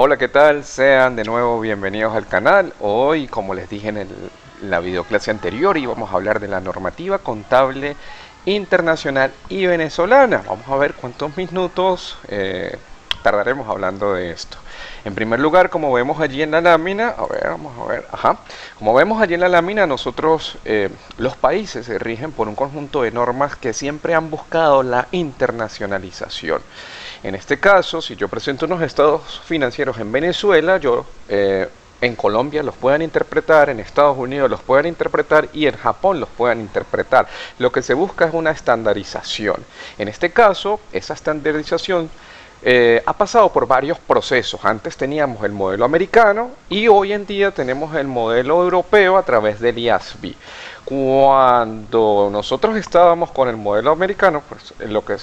Hola, ¿qué tal? Sean de nuevo bienvenidos al canal. Hoy, como les dije en la videoclase anterior, íbamos a hablar de la normativa contable internacional y venezolana. Vamos a ver cuántos minutos tardaremos hablando de esto. En primer lugar, como vemos allí en la lámina, vamos a ver, como vemos allí en la lámina, nosotros, los países se rigen por un conjunto de normas que siempre han buscado la internacionalización. En este caso, si yo presento unos estados financieros en Venezuela, en Colombia los puedan interpretar, en Estados Unidos los puedan interpretar y en Japón los puedan interpretar. Lo que se busca es una estandarización. En este caso, esa estandarización ha pasado por varios procesos. Antes teníamos el modelo americano y hoy en día tenemos el modelo europeo a través del IASB. Cuando nosotros estábamos con el modelo americano, pues lo que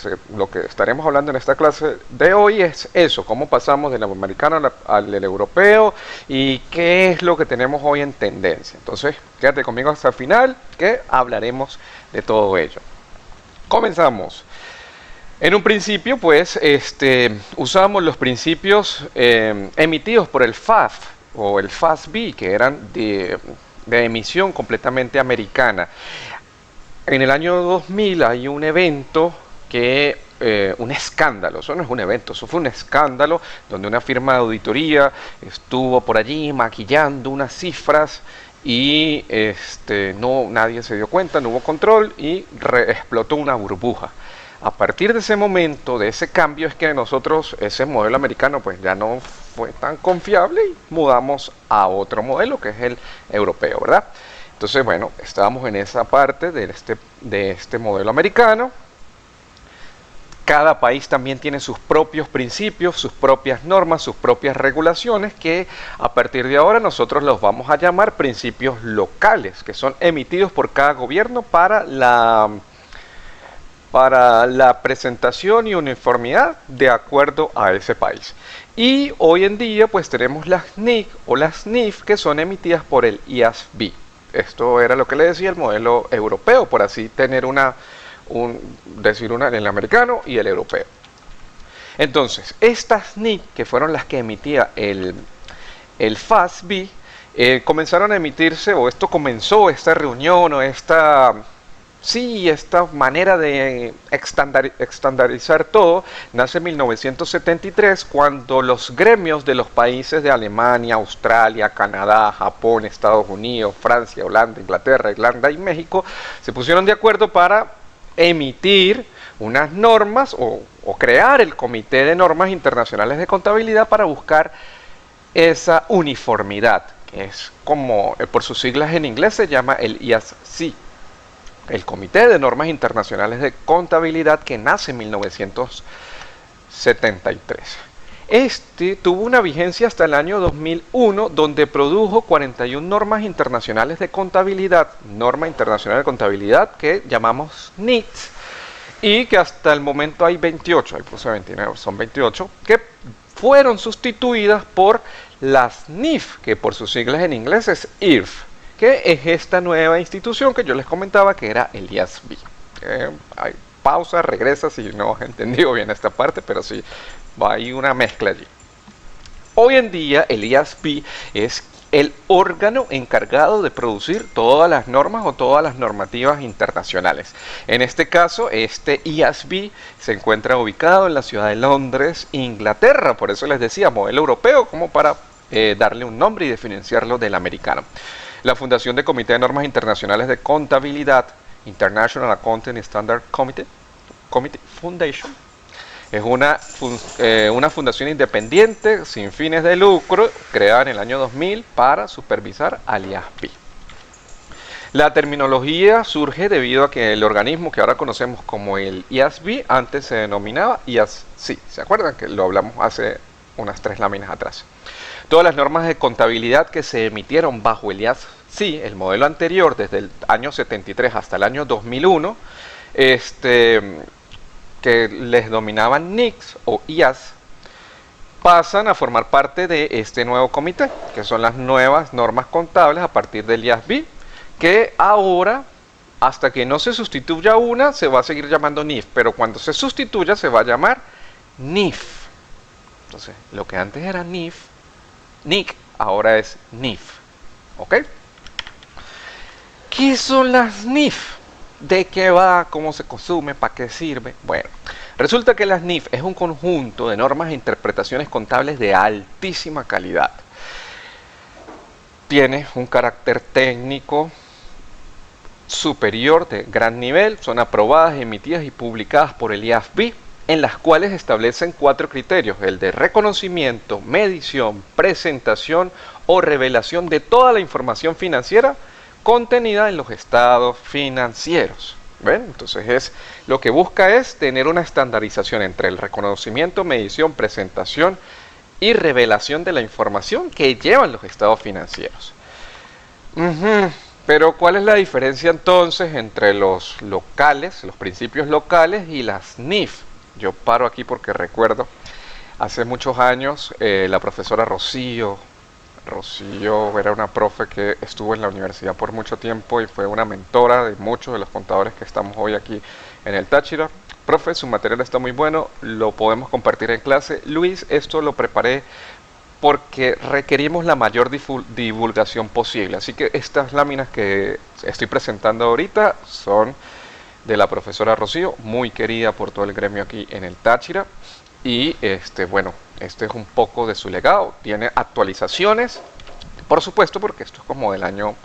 estaremos hablando en esta clase de hoy es eso, cómo pasamos del americano al europeo y qué es lo que tenemos hoy en tendencia. Entonces, quédate conmigo hasta el final que hablaremos de todo ello. Comenzamos. En un principio, pues, usamos los principios emitidos por el FAF o el FASB, que eran de emisión completamente americana. En el año 2000 hay un evento un escándalo, eso no es un evento, eso fue un escándalo donde una firma de auditoría estuvo por allí maquillando unas cifras y nadie se dio cuenta, no hubo control y explotó una burbuja. A partir de ese momento, de ese cambio, es que nosotros, ese modelo americano, pues ya no fue tan confiable y mudamos a otro modelo, que es el europeo, ¿verdad? Entonces, bueno, estábamos en esa parte de este modelo americano. Cada país también tiene sus propios principios, sus propias normas, sus propias regulaciones, que a partir de ahora nosotros los vamos a llamar principios locales, que son emitidos por cada gobierno para la presentación y uniformidad de acuerdo a ese país. Y hoy en día pues tenemos las NIC o las NIF que son emitidas por el IASB. Esto era lo que le decía el modelo europeo, por así tener decir el americano y el europeo. Entonces, estas NIC, que fueron las que emitía el FASB, comenzaron a emitirse, o esto comenzó, esta reunión o esta manera de estandarizar todo nace en 1973 cuando los gremios de los países de Alemania, Australia, Canadá, Japón, Estados Unidos, Francia, Holanda, Inglaterra, Irlanda y México se pusieron de acuerdo para emitir unas normas o crear el Comité de Normas Internacionales de Contabilidad para buscar esa uniformidad, que es como por sus siglas en inglés se llama el IASC. El Comité de Normas Internacionales de Contabilidad, que nace en 1973. Tuvo una vigencia hasta el año 2001, donde produjo 41 normas internacionales de contabilidad, norma internacional de contabilidad que llamamos NITS, y que hasta el momento hay 28, ahí puse 29, son 28, que fueron sustituidas por las NIF, que por sus siglas en inglés es IRF, que es esta nueva institución que yo les comentaba que era el IASB. Hay pausa, regresa si no has entendido bien esta parte, pero sí, hay una mezcla allí. Hoy en día el IASB es el órgano encargado de producir todas las normas o todas las normativas internacionales. En este caso, este IASB se encuentra ubicado en la ciudad de Londres, Inglaterra, por eso les decía modelo europeo, como para darle un nombre y diferenciarlo del americano. La fundación del Comité de Normas Internacionales de Contabilidad, International Accounting Standard Committee Foundation, es una fundación independiente sin fines de lucro creada en el año 2000 para supervisar al IASB. La terminología surge debido a que el organismo que ahora conocemos como el IASB antes se denominaba IASC. ¿Se acuerdan que lo hablamos hace unas 3 láminas atrás? Todas las normas de contabilidad que se emitieron bajo el IASC, el modelo anterior, desde el año 73 hasta el año 2001, que les dominaban NICS o IAS, pasan a formar parte de este nuevo comité, que son las nuevas normas contables a partir del IASB, que ahora, hasta que no se sustituya una, se va a seguir llamando NIF, pero cuando se sustituya se va a llamar NIF. Entonces, lo que antes era NIC, ahora es NIF. ¿Ok? ¿Qué son las NIF? ¿De qué va? ¿Cómo se consume? ¿Para qué sirve? Bueno, resulta que las NIF es un conjunto de normas e interpretaciones contables de altísima calidad. Tiene un carácter técnico superior de gran nivel, son aprobadas, emitidas y publicadas por el IAFB, en las cuales establecen 4 criterios: el de reconocimiento, medición, presentación o revelación de toda la información financiera contenida en los estados financieros. ¿Ven? Entonces lo que busca es tener una estandarización entre el reconocimiento, medición, presentación y revelación de la información que llevan los estados financieros. Pero ¿cuál es la diferencia entonces entre los locales, los principios locales y las NIF? Yo paro aquí porque recuerdo hace muchos años la profesora Rocío era una profe que estuvo en la universidad por mucho tiempo y fue una mentora de muchos de los contadores que estamos hoy aquí en el Táchira. Profe, su material está muy bueno, lo podemos compartir en clase. Luis, esto lo preparé porque requerimos la mayor divulgación posible. Así que estas láminas que estoy presentando ahorita son de la profesora Rocío, muy querida por todo el gremio aquí en el Táchira. Y bueno, este es un poco de su legado. Tiene actualizaciones, por supuesto, porque esto es como del año,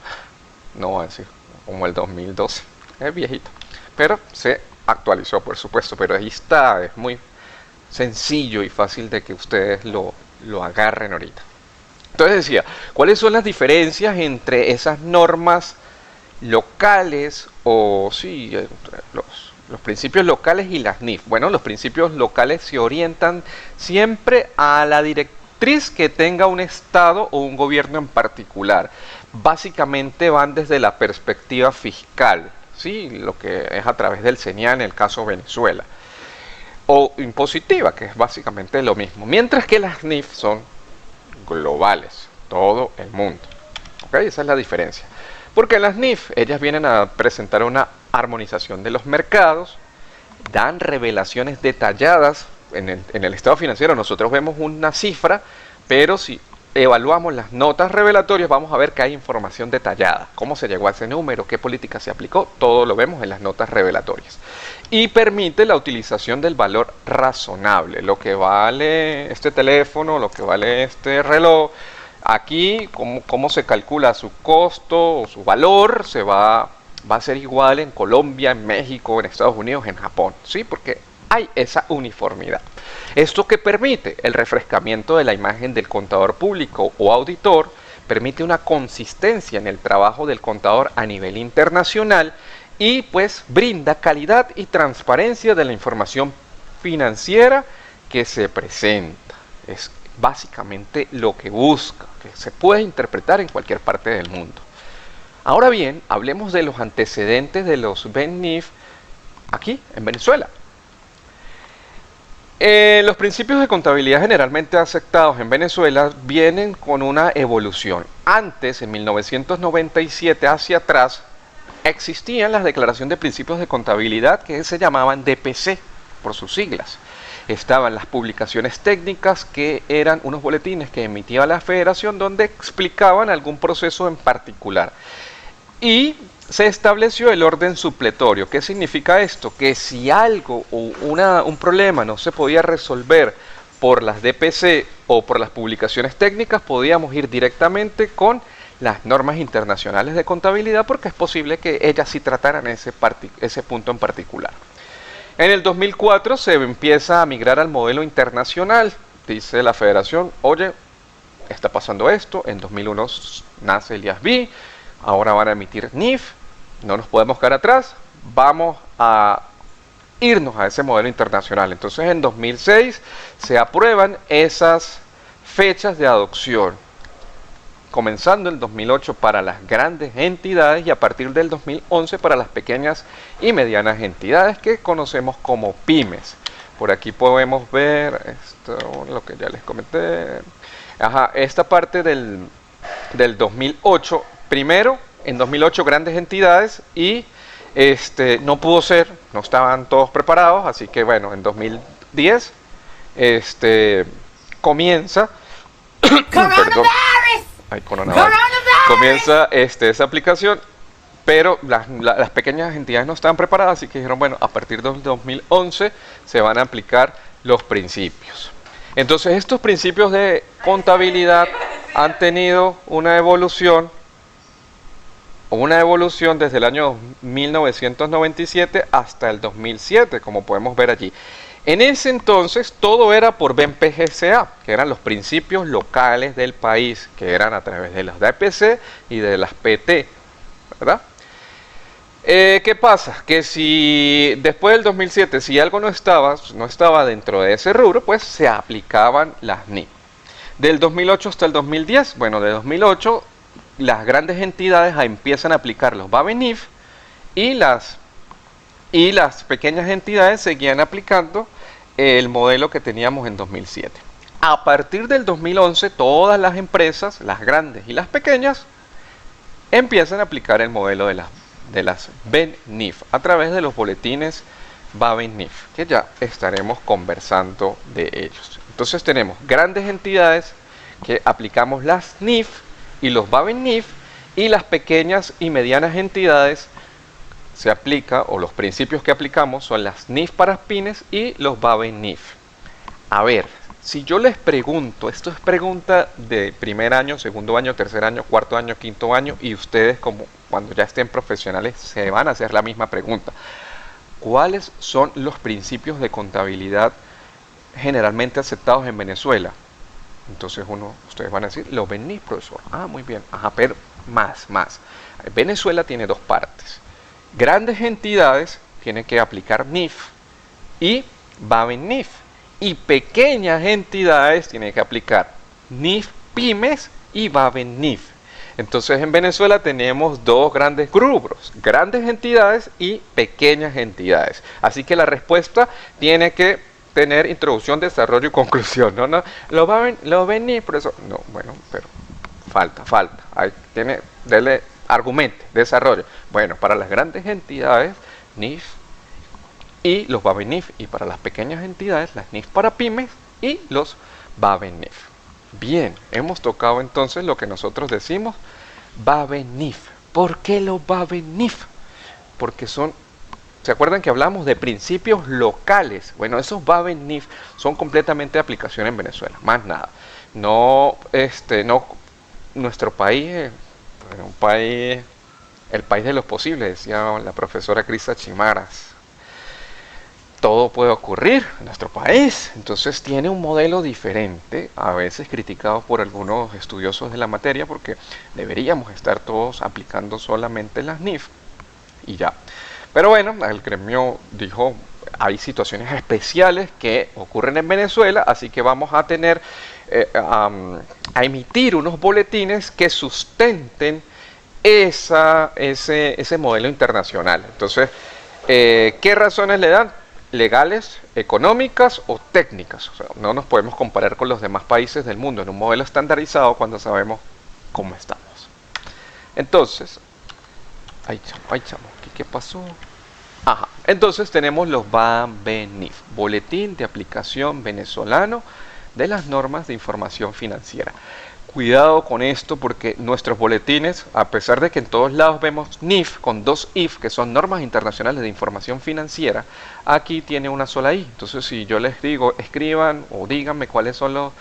no voy a decir, como el 2012. Es viejito, pero se actualizó, por supuesto. Pero ahí está, es muy sencillo y fácil de que ustedes lo agarren ahorita. Entonces decía, ¿cuáles son las diferencias entre esas normas locales o sí, los principios locales y las NIF? Bueno, los principios locales se orientan siempre a la directriz que tenga un estado o un gobierno en particular. Básicamente van desde la perspectiva fiscal, ¿sí? Lo que es a través del CENIA en el caso Venezuela, o impositiva, que es básicamente lo mismo, mientras que las NIF son globales, todo el mundo. ¿Ok? Esa es la diferencia. Porque las NIF, ellas vienen a presentar una armonización de los mercados, dan revelaciones detalladas en el estado financiero. Nosotros vemos una cifra, pero si evaluamos las notas revelatorias vamos a ver que hay información detallada, cómo se llegó a ese número, qué política se aplicó, todo lo vemos en las notas revelatorias. Y permite la utilización del valor razonable, lo que vale este teléfono, lo que vale este reloj. Aquí, cómo se calcula su costo o su valor, va a ser igual en Colombia, en México, en Estados Unidos, en Japón, ¿sí? Porque hay esa uniformidad. Esto que permite el refrescamiento de la imagen del contador público o auditor, permite una consistencia en el trabajo del contador a nivel internacional y pues brinda calidad y transparencia de la información financiera que se presenta. Es básicamente lo que busca, que se puede interpretar en cualquier parte del mundo. Ahora bien, hablemos de los antecedentes de los BEN-NIF aquí en Venezuela. Los principios de contabilidad generalmente aceptados en Venezuela vienen con una evolución. Antes, en 1997 hacia atrás, existían las declaraciones de principios de contabilidad que se llamaban DPC por sus siglas. Estaban las publicaciones técnicas, que eran unos boletines que emitía la Federación donde explicaban algún proceso en particular. Y se estableció el orden supletorio. ¿Qué significa esto? Que si algo o un problema no se podía resolver por las DPC o por las publicaciones técnicas, podíamos ir directamente con las normas internacionales de contabilidad, porque es posible que ellas sí trataran ese punto en particular. En el 2004 se empieza a migrar al modelo internacional. Dice la Federación, oye, está pasando esto. En 2001 nace el IASB, ahora van a emitir NIF, no nos podemos quedar atrás, vamos a irnos a ese modelo internacional. Entonces en 2006 se aprueban esas fechas de adopción, comenzando en 2008 para las grandes entidades y a partir del 2011 para las pequeñas y medianas entidades que conocemos como pymes. Por aquí podemos ver esto, lo que ya les comenté. Esta parte del 2008, primero en 2008 grandes entidades y no pudo ser, no estaban todos preparados, así que bueno, en 2010 comienza, perdón, ay, coronavirus, comienza esa aplicación, pero las pequeñas entidades no estaban preparadas, así que dijeron, bueno, a partir del 2011 se van a aplicar los principios. Entonces estos principios de contabilidad han tenido una evolución desde el año 1997 hasta el 2007, como podemos ver allí. En ese entonces todo era por BMPGSA, que eran los principios locales del país, que eran a través de las DPC y de las PT, ¿verdad? ¿Qué pasa? Que si después del 2007, si algo no estaba dentro de ese rubro, pues se aplicaban las NIF. Del 2008 hasta el 2010, bueno, de 2008 las grandes entidades empiezan a aplicar los BABENIF y las pequeñas entidades seguían aplicando el modelo que teníamos en 2007. A partir del 2011, todas las empresas, las grandes y las pequeñas, empiezan a aplicar el modelo de las BENIF a través de los boletines BABENIF, que ya estaremos conversando de ellos. Entonces tenemos grandes entidades que aplicamos las NIF y los BABENIF, y las pequeñas y medianas entidades se aplica, o los principios que aplicamos son las NIF para pymes y los BABENIF. A ver, si yo les pregunto, esto es pregunta de primer año, segundo año, tercer año, cuarto año, quinto año, y ustedes como cuando ya estén profesionales se van a hacer la misma pregunta. ¿Cuáles son los principios de contabilidad generalmente aceptados en Venezuela? Entonces ustedes van a decir, los BENIF, profesor. Ah, muy bien. Ajá, pero más. Venezuela tiene dos partes. Grandes entidades tienen que aplicar NIF y BABENIF. Y pequeñas entidades tienen que aplicar NIF pymes y BABENIF. Entonces en Venezuela tenemos dos grandes rubros, grandes entidades y pequeñas entidades. Así que la respuesta tiene que tener introducción, desarrollo y conclusión. No, lo BABENIF, por eso. No, bueno, pero falta. Ahí dele argumente, desarrollo. Bueno, para las grandes entidades, NIF y los BABENIF, y para las pequeñas entidades, las NIF para pymes y los BABENIF. Bien, hemos tocado entonces lo que nosotros decimos BABENIF. ¿Por qué los BABENIF? Porque ¿se acuerdan que hablamos de principios locales? Bueno, esos BABENIF son completamente de aplicación en Venezuela, más nada. No, nuestro país, el país de los posibles, decía la profesora Crisa Chimaras. Todo puede ocurrir en nuestro país, entonces tiene un modelo diferente, a veces criticado por algunos estudiosos de la materia, porque deberíamos estar todos aplicando solamente las NIF y ya. Pero bueno, el gremio dijo, hay situaciones especiales que ocurren en Venezuela, así que vamos a tener a emitir unos boletines que sustenten ese modelo internacional. Entonces, ¿qué razones le dan? Legales, económicas o técnicas. O sea, no nos podemos comparar con los demás países del mundo en un modelo estandarizado cuando sabemos cómo estamos. Entonces, ay chamo, ¿qué pasó? Ajá, entonces tenemos los BABENIF, Boletín de Aplicación Venezolano de las Normas de Información Financiera. Cuidado con esto porque nuestros boletines, a pesar de que en todos lados vemos NIF con dos IF, que son Normas Internacionales de Información Financiera, aquí tiene una sola I. Entonces si yo les digo, escriban o díganme cuáles son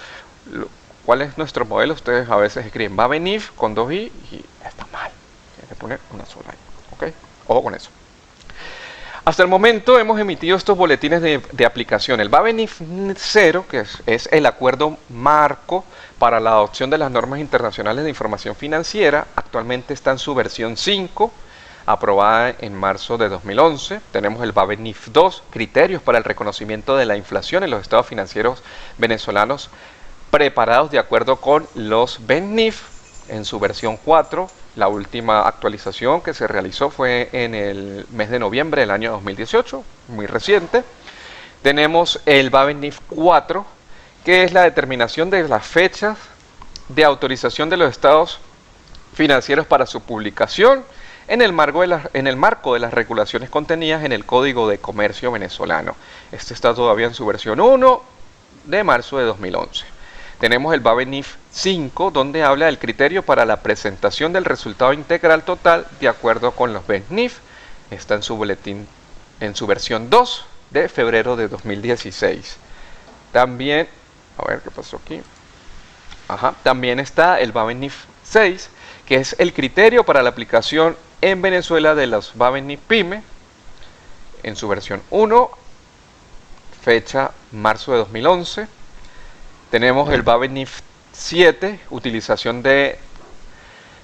cuál es nuestro modelo, ustedes a veces escriben BABENIF con dos I y está mal. Tienen que poner una sola I. ¿Ok? Ojo con eso. Hasta el momento hemos emitido estos boletines de aplicación. El BABENIF 0, que es el acuerdo marco para la adopción de las normas internacionales de información financiera, actualmente está en su versión 5, aprobada en marzo de 2011. Tenemos el BABENIF 2, criterios para el reconocimiento de la inflación en los estados financieros venezolanos, preparados de acuerdo con los BENIF, en su versión 4. La última actualización que se realizó fue en el mes de noviembre del año 2018, muy reciente. Tenemos el BABENIF 4, que es la determinación de las fechas de autorización de los estados financieros para su publicación en el marco de las regulaciones contenidas en el Código de Comercio venezolano. Este está todavía en su versión 1 de marzo de 2011. Tenemos el BABENIF 5, donde habla del criterio para la presentación del resultado integral total de acuerdo con los BENIF. Está en su boletín, en su versión 2 de febrero de 2016. También, a ver qué pasó aquí. También está el BABENIF 6, que es el criterio para la aplicación en Venezuela de los BABENIF PYME, en su versión 1, fecha marzo de 2011. Tenemos el BABENIF 7, utilización de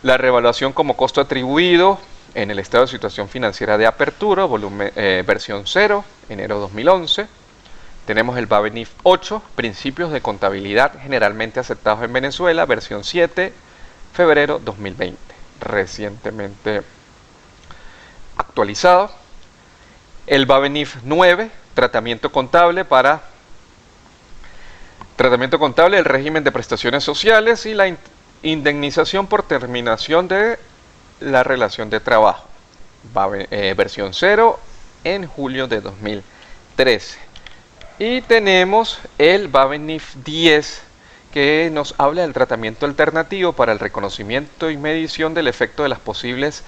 la revaluación como costo atribuido en el estado de situación financiera de apertura, volumen, versión 0, enero 2011. Tenemos el BABENIF 8, principios de contabilidad generalmente aceptados en Venezuela, versión 7, febrero 2020, recientemente actualizado. El BABENIF 9, tratamiento contable del régimen de prestaciones sociales y la indemnización por terminación de la relación de trabajo, versión 0, en julio de 2013. Y tenemos el BABENIF 10, que nos habla del tratamiento alternativo para el reconocimiento y medición del efecto de las posibles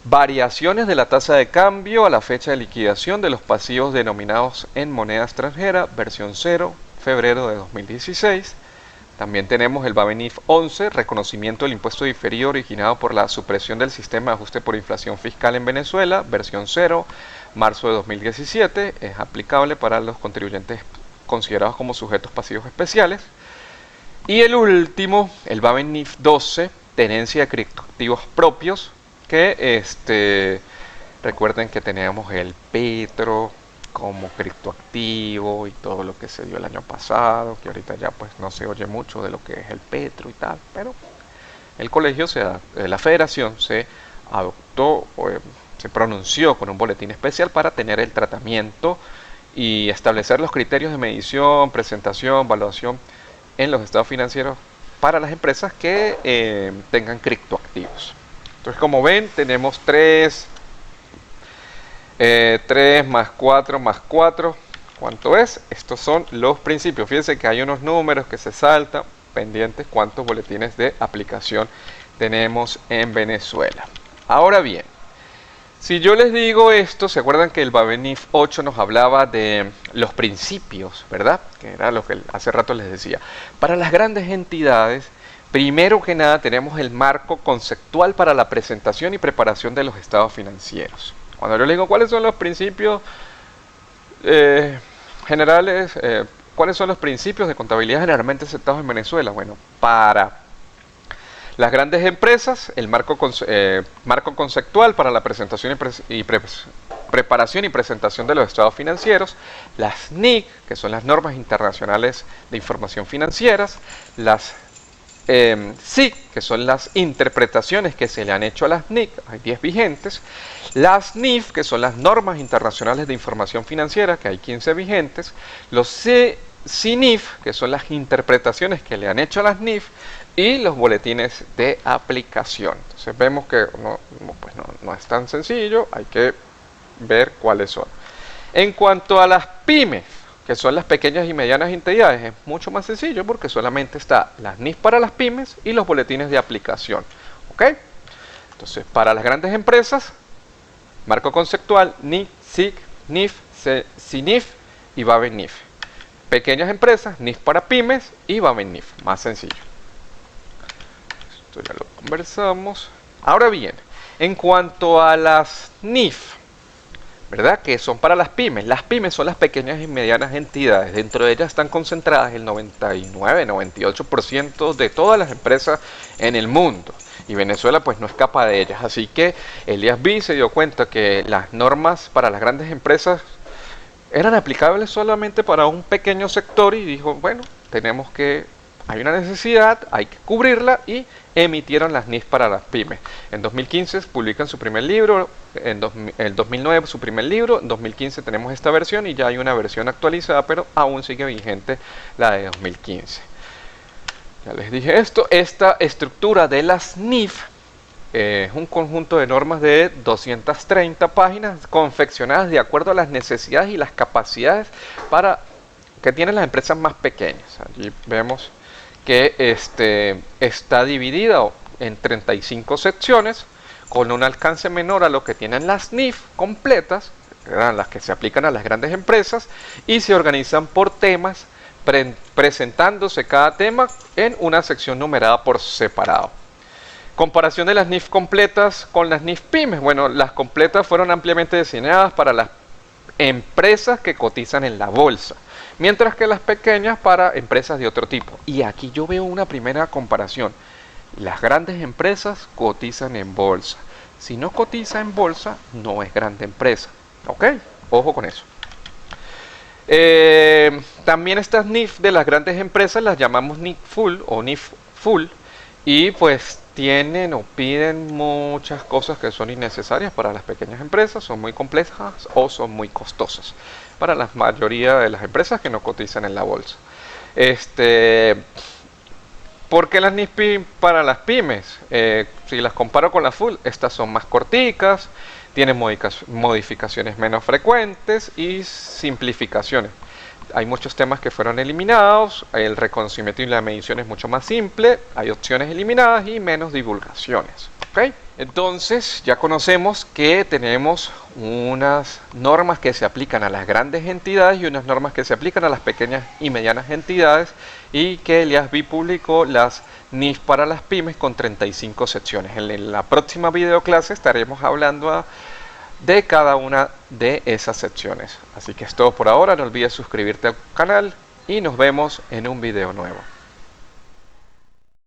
variaciones de la tasa de cambio a la fecha de liquidación de los pasivos denominados en moneda extranjera, versión 0, febrero de 2016. También tenemos el BABENIF 11, reconocimiento del impuesto diferido originado por la supresión del sistema de ajuste por inflación fiscal en Venezuela, versión 0, marzo de 2017. Es aplicable para los contribuyentes considerados como sujetos pasivos especiales. Y el último, el BABENIF 12, tenencia de criptoactivos propios, que recuerden que teníamos el Petro como criptoactivo y todo lo que se dio el año pasado, que ahorita ya pues no se oye mucho de lo que es el Petro y tal, pero el colegio, la federación se adoptó, se pronunció con un boletín especial para tener el tratamiento y establecer los criterios de medición, presentación, evaluación en los estados financieros para las empresas que tengan criptoactivos. Entonces, como ven, tenemos 3 más 4 más 4, ¿cuánto es? Estos son los principios. Fíjense que hay unos números que se saltan pendientes, cuántos boletines de aplicación tenemos en Venezuela. Ahora bien, si yo les digo esto, ¿se acuerdan que el BABENIF 8 nos hablaba de los principios, verdad? Que era lo que hace rato les decía. Para las grandes entidades, primero que nada tenemos el marco conceptual para la presentación y preparación de los estados financieros. Cuando yo le digo cuáles son los principios generales, cuáles son los principios de contabilidad generalmente aceptados en Venezuela, bueno, para las grandes empresas, el marco conceptual para la presentación preparación y presentación de los estados financieros, las NIC, que son las normas internacionales de información financieras, las SIC, que son las interpretaciones que se le han hecho a las NIC, hay 10 vigentes, las NIF, que son las normas internacionales de información financiera, que hay 15 vigentes, los CINIF, que son las interpretaciones que le han hecho a las NIF, y los boletines de aplicación. Entonces vemos que no es tan sencillo, hay que ver cuáles son. En cuanto a las pymes, que son las pequeñas y medianas entidades, es mucho más sencillo porque solamente está las NIF para las pymes y los boletines de aplicación. ¿Ok? Entonces, para las grandes empresas, marco conceptual, NIC, SIC, NIF, CINIF y BABENIF. Pequeñas empresas, NIF para pymes y BABENIF. Más sencillo. Esto ya lo conversamos. Ahora bien, en cuanto a las NIF, ¿verdad? Que son para las pymes. Las pymes son las pequeñas y medianas entidades. Dentro de ellas están concentradas el 99-98% de todas las empresas en el mundo. Y Venezuela pues no escapa de ellas. Así que el IASB se dio cuenta que las normas para las grandes empresas eran aplicables solamente para un pequeño sector y dijo, bueno, hay una necesidad, hay que cubrirla y emitieron las NIF para las pymes. En 2015 publican su primer libro, en 2009 su primer libro, en 2015 tenemos esta versión y ya hay una versión actualizada, pero aún sigue vigente la de 2015. Ya les dije esto, esta estructura de las NIF es un conjunto de normas de 230 páginas confeccionadas de acuerdo a las necesidades y las capacidades que tienen las empresas más pequeñas. Allí vemos que está dividida en 35 secciones con un alcance menor a lo que tienen las NIF completas, las que se aplican a las grandes empresas, y se organizan por temas, presentándose cada tema en una sección numerada por separado. Comparación de las NIF completas con las NIF pymes. Bueno, las completas fueron ampliamente diseñadas para las empresas que cotizan en la bolsa, mientras que las pequeñas para empresas de otro tipo. Y aquí yo veo una primera comparación. Las grandes empresas cotizan en bolsa. Si no cotiza en bolsa, no es grande empresa. ¿Ok? Ojo con eso. También estas NIF de las grandes empresas las llamamos NIF Full o NIF Full, y pues tienen o piden muchas cosas que son innecesarias para las pequeñas empresas, son muy complejas o son muy costosas para la mayoría de las empresas que no cotizan en la bolsa. ¿Por qué las NIF para las pymes? Si las comparo con las Full, estas son más corticas, tienen modificaciones menos frecuentes y simplificaciones. Hay muchos temas que fueron eliminados, el reconocimiento y la medición es mucho más simple, hay opciones eliminadas y menos divulgaciones. ¿Okay? Entonces ya conocemos que tenemos unas normas que se aplican a las grandes entidades y unas normas que se aplican a las pequeñas y medianas entidades, y que el IASB publicó las NIF para las pymes con 35 secciones. En la próxima videoclase estaremos hablando de cada una de esas secciones. Así que es todo por ahora, no olvides suscribirte al canal y nos vemos en un video nuevo.